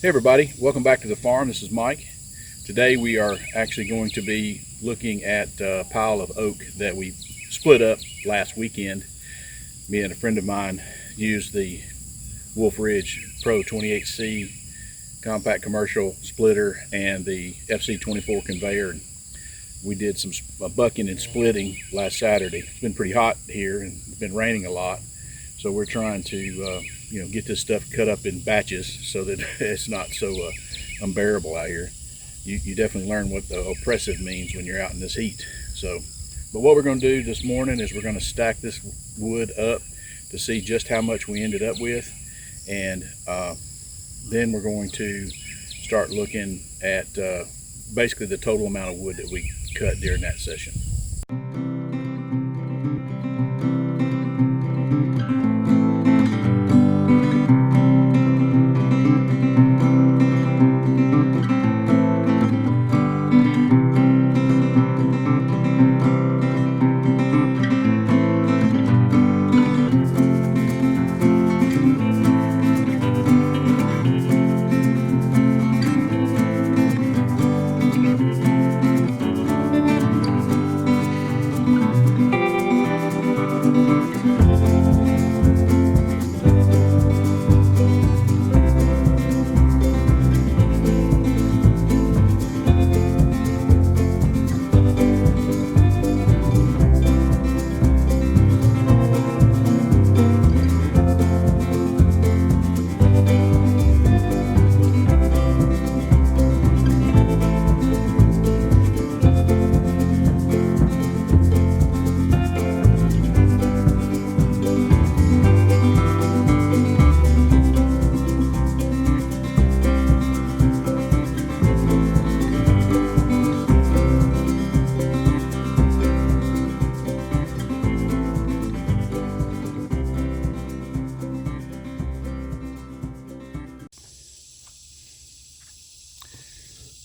Hey everybody, welcome back to the farm. This is Mike. Today we are actually going to be looking at a pile of oak that we split up last weekend. Me and a friend of mine used the Wolf Ridge Pro 28C compact commercial splitter and the FC24 conveyor. We did some bucking and splitting last Saturday. It's been pretty hot here and it's been raining a lot, so we're trying to get this stuff cut up in batches so that it's not so unbearable out here. You definitely learn what the oppressive means when you're out in this heat. But what we're going to do this morning is we're going to stack this wood up to see just how much we ended up with, and then we're going to start looking at basically the total amount of wood that we cut during that session.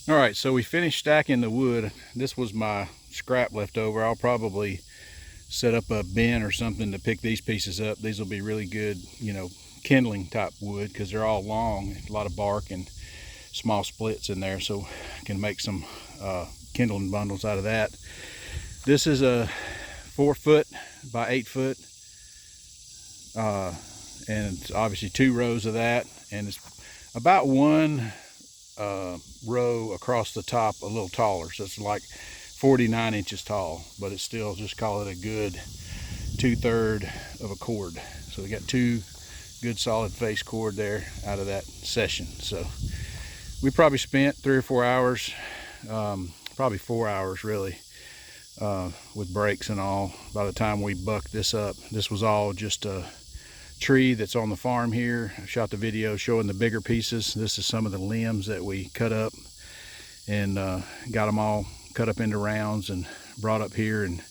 All right, so we finished stacking the wood. This was my scrap left over. I'll probably set up a bin or something to pick these pieces up. These will be really good, kindling type wood because they're all long, a lot of bark and small splits in there, so I can make some kindling bundles out of that. This is a 4 foot by 8 foot, and it's obviously 2 rows of that, and it's about one row across the top a little taller, so it's like 49 inches tall, but it's still, just call it a good 2/3 of a cord. So we got 2 good solid face cord there out of that session. So we probably spent 3 or 4 hours, probably 4 hours really, with breaks and all, by the time we bucked this up. This was all just a tree that's on the farm here. I shot the video showing the bigger pieces. This is some of the limbs that we cut up and got them all cut up into rounds and brought up here and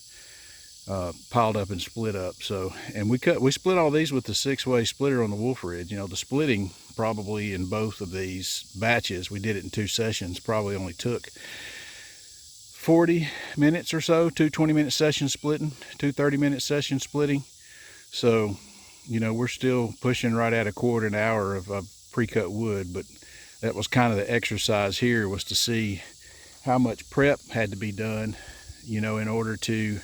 piled up and split up. So, and we split all these with the 6-way splitter on the Wolf Ridge. The splitting probably in both of these batches, we did it in 2 sessions, probably only took 40 minutes or so, 2 20-minute sessions splitting, 2 30-minute sessions splitting. So we're still pushing right at a quarter an hour of pre-cut wood, but that was kind of the exercise here, was to see how much prep had to be done, in order to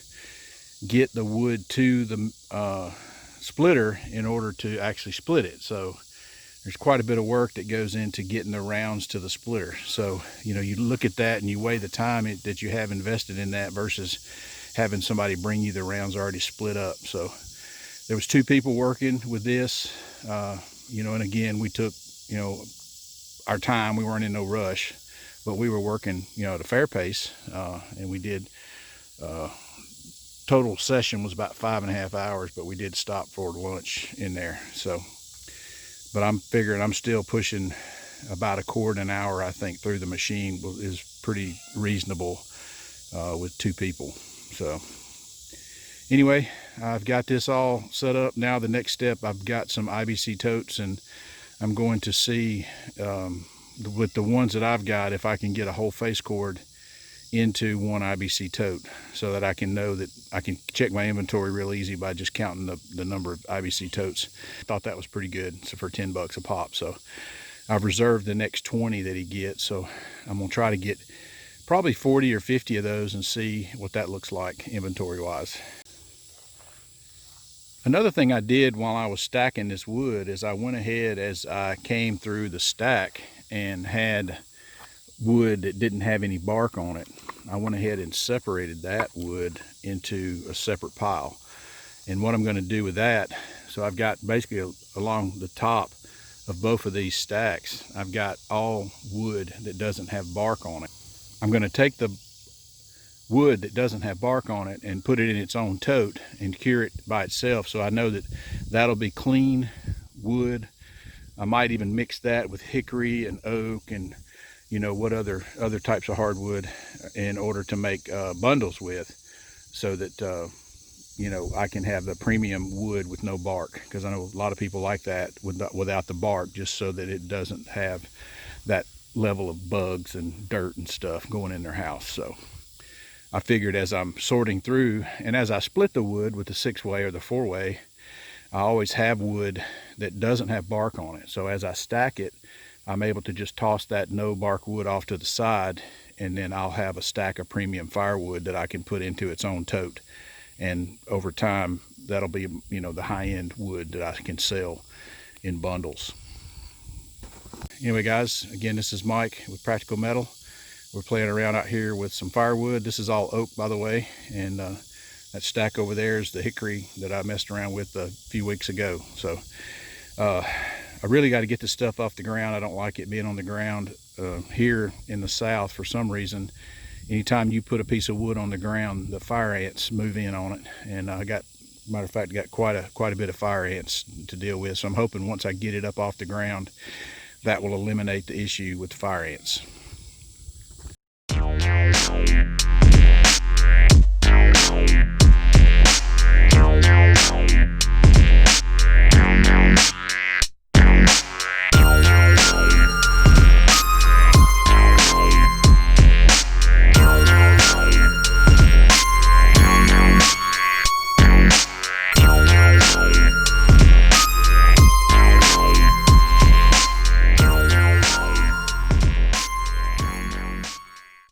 get the wood to the splitter in order to actually split it. So there's quite a bit of work that goes into getting the rounds to the splitter. So, you look at that and you weigh the time that you have invested in that versus having somebody bring you the rounds already split up. So there was 2 people working with this, and again, we took, our time. We weren't in no rush, but we were working, at a fair pace, and we did, total session was about 5.5 hours, but we did stop for lunch in there. So, but I'm figuring I'm still pushing about a quarter an hour, I think, through the machine is pretty reasonable with 2 people. So anyway, I've got this all set up. Now the next step, I've got some IBC totes, and I'm going to see with the ones that I've got if I can get a whole face cord into one IBC tote, so that I can know that I can check my inventory real easy by just counting the number of IBC totes. I thought that was pretty good. So for $10 a pop. So I've reserved the next 20 that he gets, so I'm gonna try to get probably 40 or 50 of those and see what that looks like inventory wise. Another thing I did while I was stacking this wood is I went ahead as I came through the stack and had wood that didn't have any bark on it. I went ahead and separated that wood into a separate pile. And what I'm going to do with that, so I've got basically along the top of both of these stacks, I've got all wood that doesn't have bark on it. I'm going to take the wood that doesn't have bark on it and put it in its own tote and cure it by itself, so I know that that'll be clean wood. I might even mix that with hickory and oak and what other types of hardwood in order to make bundles with, so that I can have the premium wood with no bark, because I know a lot of people like that without the bark, just so that it doesn't have that level of bugs and dirt and stuff going in their house. So I figured as I'm sorting through and as I split the wood with the 6-way or the 4-way, I always have wood that doesn't have bark on it. So as I stack it, I'm able to just toss that no bark wood off to the side, and then I'll have a stack of premium firewood that I can put into its own tote. And over time, that'll be, the high-end wood that I can sell in bundles. Anyway, guys, again, this is Mike with Practical Metal. We're playing around out here with some firewood. This is all oak, by the way, and that stack over there is the hickory that I messed around with a few weeks ago. So I really got to get this stuff off the ground. I don't like it being on the ground. Here in the South, for some reason, anytime you put a piece of wood on the ground, the fire ants move in on it. And I got, matter of fact, got quite a bit of fire ants to deal with. So I'm hoping once I get it up off the ground, that will eliminate the issue with the fire ants.